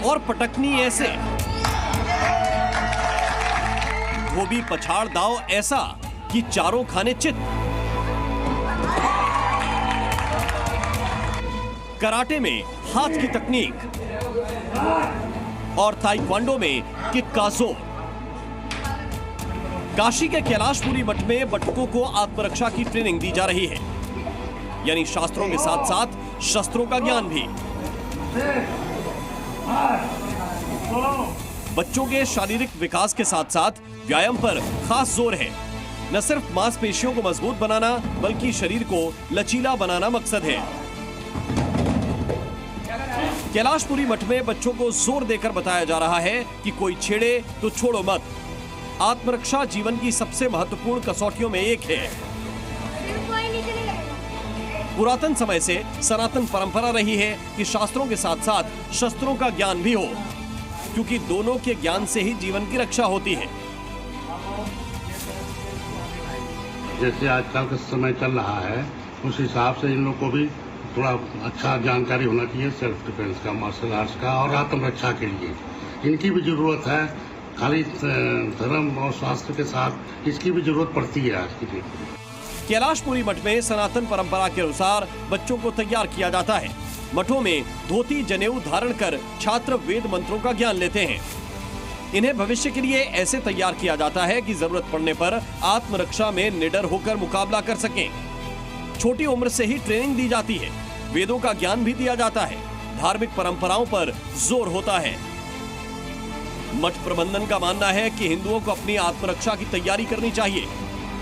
और पटकनी ऐसे, धोबी पछाड़ दाव ऐसा कि चारों खाने चित। कराटे में हाथ की तकनीक और ताइक्वांडो में किक का जोर। काशी के कैलाशपुरी मठ में बटुकों को आत्मरक्षा की ट्रेनिंग दी जा रही है, यानी शास्त्रों के साथ साथ शस्त्रों का ज्ञान भी। बच्चों के शारीरिक विकास के साथ साथ व्यायाम पर खास जोर है। न सिर्फ मांसपेशियों को मजबूत बनाना बल्कि शरीर को लचीला बनाना मकसद है। कैलाशपुरी मठ में बच्चों को जोर देकर बताया जा रहा है कि कोई छेड़े तो छोड़ो मत। आत्मरक्षा जीवन की सबसे महत्वपूर्ण कसौटियों में एक है। पुरातन समय से सनातन परंपरा रही है कि शास्त्रों के साथ साथ शस्त्रों का ज्ञान भी हो, क्योंकि दोनों के ज्ञान से ही जीवन की रक्षा होती है। जैसे आजकल का समय चल रहा है उस हिसाब से इन लोग को भी थोड़ा अच्छा जानकारी होना चाहिए सेल्फ डिफेंस का, मार्शल आर्ट्स का और आत्मरक्षा के लिए इनकी भी जरूरत है। खाली धर्म और शास्त्र के साथ इसकी भी जरूरत पड़ती है आज की डेट में। कैलाशपुरी मठ में सनातन परंपरा के अनुसार बच्चों को तैयार किया जाता है। मठों में धोती जनेऊ धारण कर छात्र वेद मंत्रों का ज्ञान लेते हैं। इन्हें भविष्य के लिए ऐसे तैयार किया जाता है कि जरूरत पड़ने पर आत्मरक्षा में निडर होकर मुकाबला कर सकें। छोटी उम्र से ही ट्रेनिंग दी जाती है, वेदों का ज्ञान भी दिया जाता है, धार्मिक परंपराओं पर जोर होता है। मठ प्रबंधन का मानना है कि हिंदुओं को अपनी आत्मरक्षा की तैयारी करनी चाहिए।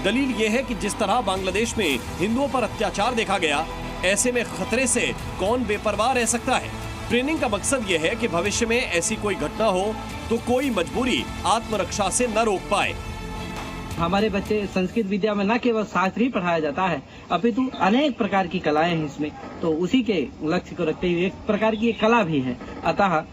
दलील यह है कि जिस तरह बांग्लादेश में हिंदुओं पर अत्याचार देखा गया, ऐसे में खतरे से कौन बेपरवाह रह सकता है। ट्रेनिंग का मकसद यह है कि भविष्य में ऐसी कोई घटना हो तो कोई मजबूरी आत्मरक्षा से न रोक पाए। हमारे बच्चे संस्कृत विद्या में न केवल शास्त्र ही पढ़ाया जाता है, अपितु अनेक प्रकार की कलाएं हैं इसमें, तो उसी के लक्ष्य को रखते हुए एक प्रकार की एक कला भी है। अतः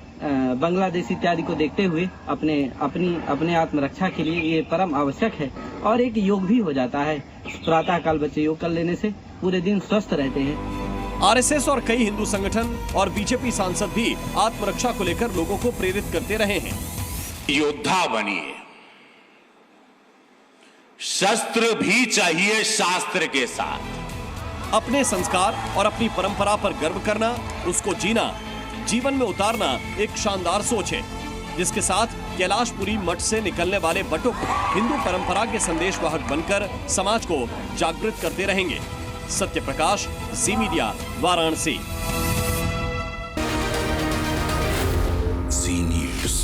बांग्लादेश इत्यादि को देखते हुए अपने आत्मरक्षा के लिए ये परम आवश्यक है। और एक योग भी हो जाता है। प्रातः काल बच्चे योग कर लेने से पूरे दिन स्वस्थ रहते हैं। आरएसएस और कई हिंदू संगठन और बीजेपी सांसद भी आत्मरक्षा को लेकर लोगों को प्रेरित करते रहे हैं। योद्धा बनिए, शस्त्र भी चाहिए शास्त्र के साथ। अपने संस्कार और अपनी परंपरा पर गर्व करना, उसको जीना, जीवन में उतारना एक शानदार सोच है, जिसके साथ कैलाशपुरी मठ से निकलने वाले बटुक हिंदू परंपरा के संदेशवाहक बनकर समाज को जागृत करते रहेंगे। सत्य प्रकाश, जी मीडिया, वाराणसी। जी न्यूज़।